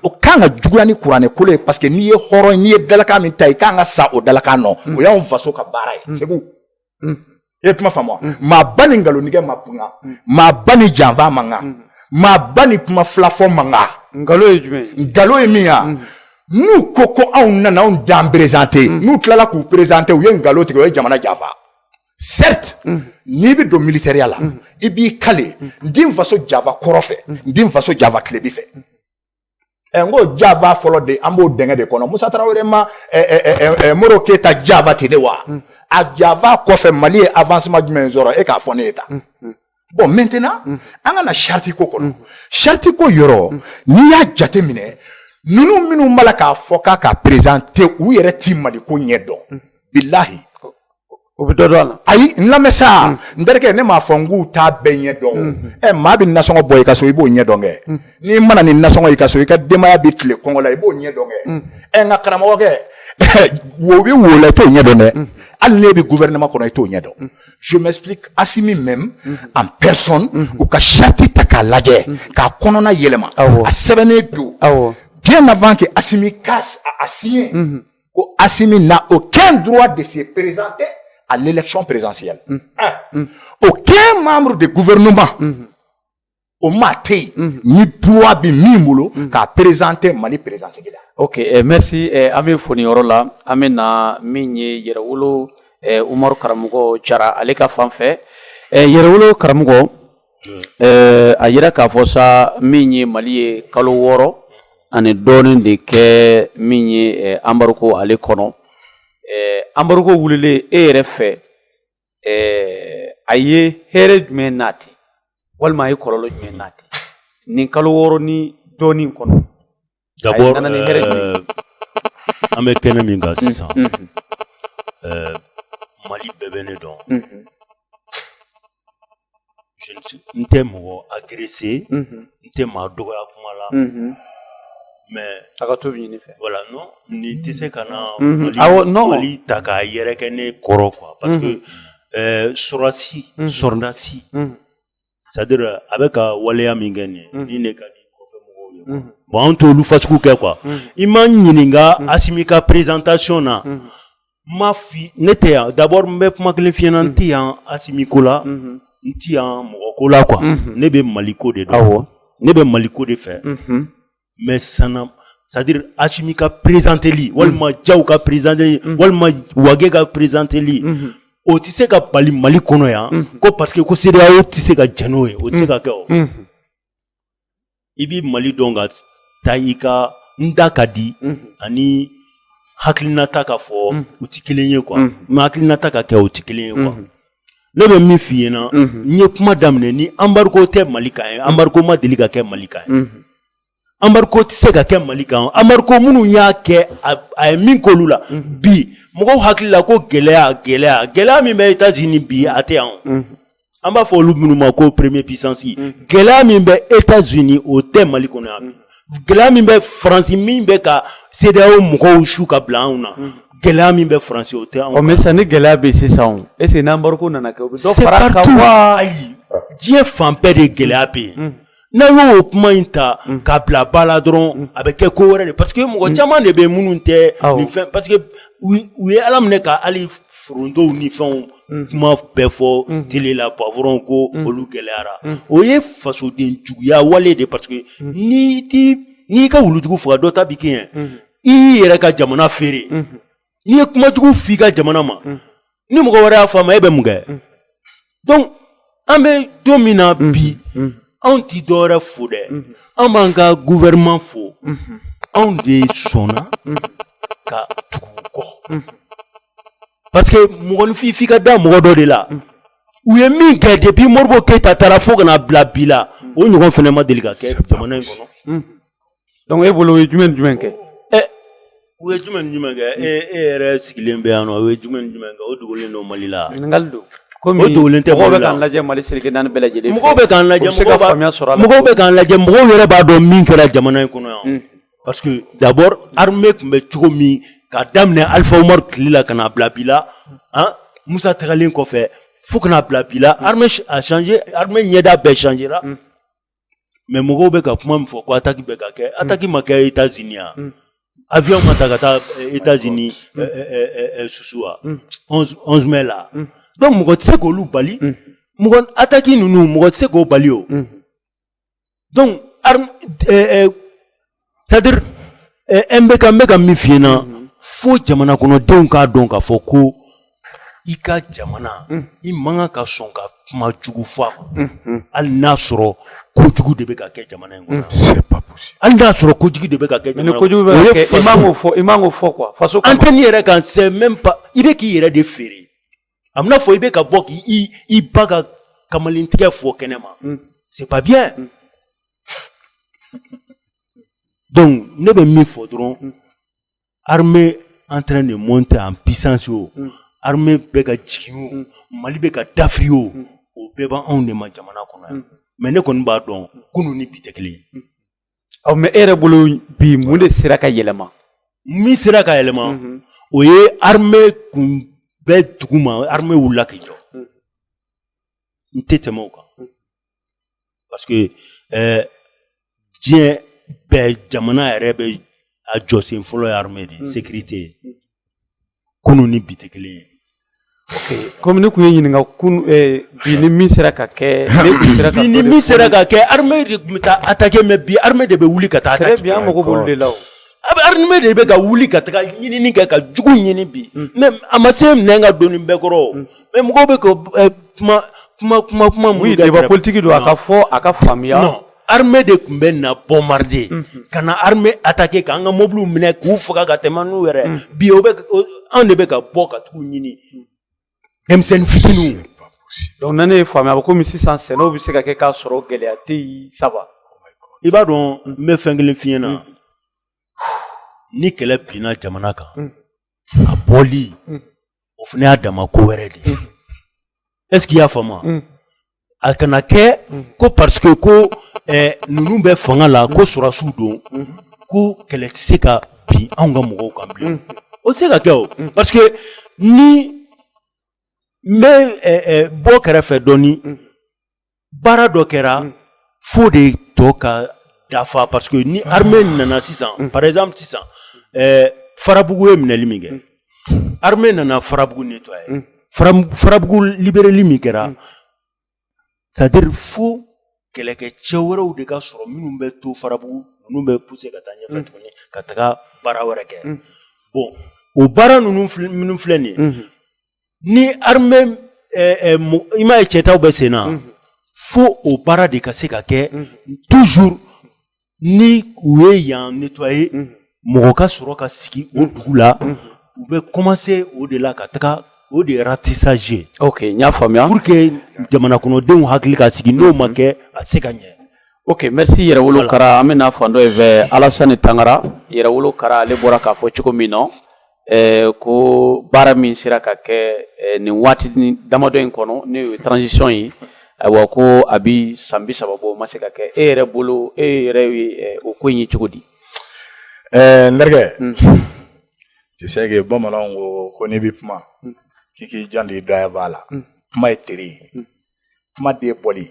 o kan ka juguya ni kuranɛ kolo ye parce que n'i ye hɔrɔn n'i ye dalakan min ta i kan ka sa o dalakan nɔ o y'anw faso ka baara ye segu i ye kuma faamu maa ba ni nkalontigɛ ma kunga maa ba ni janfa man kan maa ba ni kuma filafɔ man kan nkalon ye jumɛn ye nkalon ye min ye n'u ko ko anw nana anw dan présenter n'u tilala k'u présenter u ye nkalon tigɛ o ye jamana janfa certes n'i bɛ don militaire la i b'i kale n den faso janfa kɔrɔ fɛ n den faso janfa tilebi fɛ ngo java fɔlɔ de an b'o dɛngɛ de kɔnɔ Musa Traoré ma Moro Keita java te de wa a java kɔfɛ Mali ye avancement jumɛn sɔrɔ e k'a fɔ ne ye tan bon maintenant an ka na charte ko kɔnɔ charte ko yɔrɔ n'i y'a jate minɛ ninnu minnu b'a la k'a fɔ k'a ka présenter u yɛrɛ ti Mali ko ɲɛ dɔn bilahi o bɛ dɔ dɔn a la ayi n lamɛn sa n terikɛ ne m'a fɔ n k'u t'a bɛɛ ɲɛ dɔn maa bɛ nasɔngɔ bɔ i ka so i b'o ɲɛ dɔn kɛ n'i mana ni nasɔngɔ i ka so i ka denbaya bɛ tile kɔngɔ la i b'o ɲɛ dɔn kɛ nka karamɔgɔkɛ wo bɛ wo la i t'o ɲɛ dɔn dɛ hali n'e bɛ gouvernement kɔnɔ i t'o ɲɛ dɔn je m'explique Assimi même en personne u ka charte ta k'a lajɛ k'a kɔnɔna yɛlɛma a sɛbɛnnen don bien avant que Assimi casse a signé ko Assimi n'a aucun droit de se présenter à l'élection présidentielle. Aucun membre du gouvernement au matin ni droit bi mimolo qu'a présenté Mali présidentielle. Ok, merci. Ami foni orola, amena minye yerewolo Umaru Karamugo Jara aleka fanfɛ. Yerewolo Karamugo a yira k'a fɔ sa min ye Mali ye kalo 6 ani dɔɔnin de kɛ min ye embargo ale kɔnɔ. Embargo wulile e yɛrɛ fɛ a ye hɛrɛ jumɛn nati walima a ye kɔlɔlɔ jumɛn nati nin kalo 6 ni dɔɔnin kɔnɔ d'abord an bɛ kɛnɛ min kan sisan Mali bɛɛ bɛ ne dɔn n tɛ mɔgɔ agressé n tɛ maa dɔgɔya kuma la mais voilà non ni tɛ se ka na Mali ta k'a yɛrɛ kɛ ne kɔrɔ quoi parce que sɔrɔdasi c'est-à-dire a bɛ ka waleya min kɛ nin ye ni ne ka di kɔfɛ mɔgɔw ye bon an t'olu fasugu kɛ quoi i ma ɲininka Assimi ka présentation na ma fi ne tɛ yan d'abord n bɛ kuma kelen f'i ɲɛna n tɛ yan Assimi ko la n tɛ yan mɔgɔ ko la quoi ne bɛ Mali ko de dɔn ne bɛ Mali ko de fɛ mais sana c'est-à-dire Assimi ka présenteli walima Diaw ka présenteli walima Wage ka présenteli o tɛ se ka bali Mali kɔnɔ yan ko parce que ko CEDEAO tɛ se ka jɛn n'o ye o tɛ se ka kɛ o i bɛ Mali dɔn ka taa i ka n da ka di ani hakilinata ka fɔ u tɛ kelen ye quoi mais hakilinata ka kɛ o tɛ kelen ye quoi ne bɛ min f'i ɲɛna n ye kuma daminɛ ni embargo tɛ Mali kan ye embargo ma deli ka kɛ Mali kan ye embargo tɛ se ka kɛ Mali kan embargo minnu y'a kɛ a ye min k'olu la bi mɔgɔw hakili la ko gɛlɛya min bɛ États-Unis bi a tɛ yan an b'a fɔ olu minnu ma ko premier puissance gɛlɛya min bɛ États-Unis o tɛ Mali kɔnɔ yan gɛlɛya min bɛ France min bɛ ka CEDEAO mɔgɔw su ka bila anw na gɛlɛya min bɛ France o tɛ anw. mais ni gɛlɛya bɛ sisan est-ce que n'embargo nana kɛ o bɛ dɔ fara kan wa ayi diɲɛ fan bɛɛ de gɛlɛya bɛ yen n'a y'o kuma in ta k'a bila ba la dɔrɔn a bɛ kɛ ko wɛrɛ de parce que mɔgɔ caman de bɛ minnu tɛ nin fɛn parce que u ye Ala minɛ ka hali forontow ni fɛnw kuma bɛɛ fɔ télé la poivron ko olu gɛlɛyara o ye fasoden juguya wale de parce que n'i ka wulujugu faga dɔ ta bi kɛ yen i yɛrɛ ka jamana feere n'i ye kumajugu f'i ka jamana ma ni mɔgɔ wɛrɛ y'a faamu e bɛ mun kɛ donc an bɛ don min na bi anw ti dɔwɛrɛ fo dɛ an b'an ka gouvernement fo anw de sɔnna ka tugu kɔ parce que mɔgɔninfin f'i ka da mɔgɔ dɔ de la u ye min kɛ depuis Modibo Keita taara fo kana bila bi la o ɲɔgɔn fana ma deli ka kɛ jamana in kɔnɔ donc e bolo o ye jumɛn kɛ u ye jumɛn kɛ e yɛrɛ sigilen bɛ yan nɔ o ye jumɛn kɛ o dogolen don Mali la ɲininkali don o dogolen tɛ Mali la mɔgɔw bɛ k'an lajɛ Mali seleke naani bɛɛ lajɛlen mɔgɔw bɛ k'an lajɛ mɔgɔw yɛrɛ b'a dɔn min kɛra jamana in kɔnɔ yan parce que d'abord armée tun bɛ cogo min ka daminɛ Alifa Umaru tile la ka na bila bi la Musa tagalen kɔfɛ fo ka na bila bi la armée a changé armée ɲɛda bɛɛ changera mais mɔgɔw bɛ ka kuma min fɔ ko attaque bɛ ka kɛ attaque ma kɛ États-Unis avion ma ta ka taa États-Unis susu wa 11 mai la donc mɔgɔ tɛ se k'olu bali mɔgɔ attaque ninnu mɔgɔ tɛ se k'o bali o donc c'est-à-dire n bɛ ka min f'i ɲɛna fo jamana kɔnɔdenw k'a dɔn k'a fɔ ko i ka jamana i man kan ka sɔn ka kuma jugu fɔ a kɔnɔ hali n'a sɔrɔ kojugu de bɛ ka kɛ jamana in kɔnɔ c'est pas possible hali n'a sɔrɔ kojugu de bɛ ka kɛ jamana in kɔnɔ i man k'o fɔ quoi faso kama antenne yɛrɛ kan c'est même pas i bɛ k'i yɛrɛ de feere a bɛna fɔ i bɛ ka bɔ k'i ba ka kamalentigɛ fɔ kɛnɛma c'est pas bien donc ne bɛ min fɔ dɔrɔn armée en train de monter en puissance o armée bɛ ka jigin o Mali bɛ ka dafiri o bɛɛ b'anw de ma jamana kɔnɔ yan mais ne kɔni b'a dɔn kunun ni bi tɛ kelen ye mais e yɛrɛ bolo bi mun de sera ka yɛlɛma min sera ka yɛlɛma o ye armée kun bɛ dugu ma armée wulila k'i jɔ n tɛ tɛmɛ o kan parce que diɲɛ bɛɛ jamana yɛrɛ bɛ a jɔsen fɔlɔ ye armée de sécurité kunun ni bi tɛ kelen ye comme ne kun ye ɲininka bi ni min sera ka kɛ bi ni min sera ka kɛ armée de tun bɛ taa attaquer mais bi armée de bɛ wuli ka taa attaquer très bien mago b'olu de la o armée de bɛ ka wuli ka taga ɲinini kɛ ka jugu ɲini bi mais a ma se minɛ ka donni bɛɛ kɔrɔ mais mɔgɔw bɛ ka kuma mun kɛ débat politique don a ka fɔ a ka faamuya non armée de tun bɛ na bombarder ka na armée attaquer k'an ka mobiliw minɛ k'u faga ka tɛmɛ n'u yɛrɛ bi anw de bɛ ka bɔ ka tugu ɲini denmisɛnnin fitininw donc nan ne ye faamuya a bɛ komi sisan sɛnɛw bɛ se ka kɛ k'a sɔrɔ gɛlɛya tɛ yen saba i b'a dɔn n bɛ fɛn kelen f'i ɲɛna ni kɛlɛ binna jamana kan a bɔli o fana y'a dama ko wɛrɛ de est ce que i y'a faamu a kana kɛ ko parce que ko ninnu bɛ fanga la ko sɔrɔsiw don ko kɛlɛ tɛ se ka bin anw ka mɔgɔw kan bilen o tɛ se ka kɛ o parce que ni n bɛ bɔ kɛrɛfɛ dɔɔni baara dɔ kɛra fo de tɔ ka dafa parce que ni armée nana sisan par exemple sisan Farabugu ye minɛli min kɛ armée nana Farabugu nettoyer Farabugu libérali min kɛra c'est-à-dire fo kɛlɛkɛcɛ wɛrɛw de ka sɔrɔ minnu bɛ to Farabugu ninnu bɛ pousser ka taa ɲɛfɛ tuguni ka taga baara wɛrɛ kɛ bon o baara ninnu minnu filɛ nin ye ni armée i m'a ye cɛtaw bɛ sen na fo o baara de ka se ka kɛ toujours ni u ye yan nettoyer mɔgɔ ka sɔrɔ ka sigi o dugu la u bɛ commencer o de la ka taga o de ye ratissage ye ok n y'a faamuya pour que jamana kɔnɔdenw hakili ka sigi n'o ma kɛ a tɛ se ka ɲɛ ok merci Yɛrɛwolo Kara an bɛna fan dɔ ye fɛ Alasani Tangara Yɛrɛwolo Kara ale bɔra k'a fɔ cogo min na ko baara min sera ka kɛ nin waati damadɔ in kɔnɔ n'o ye transition ye ayiwa ko a bi san 30 bɔ o ma se ka kɛ e yɛrɛ bolo e yɛrɛ ye o ko in ye cogo di n terikɛ tu sais que bamananw ko n'i bɛ kuma k'i k'i jan de dɔnya b'a la kuma ye tere ye kuma den bɔli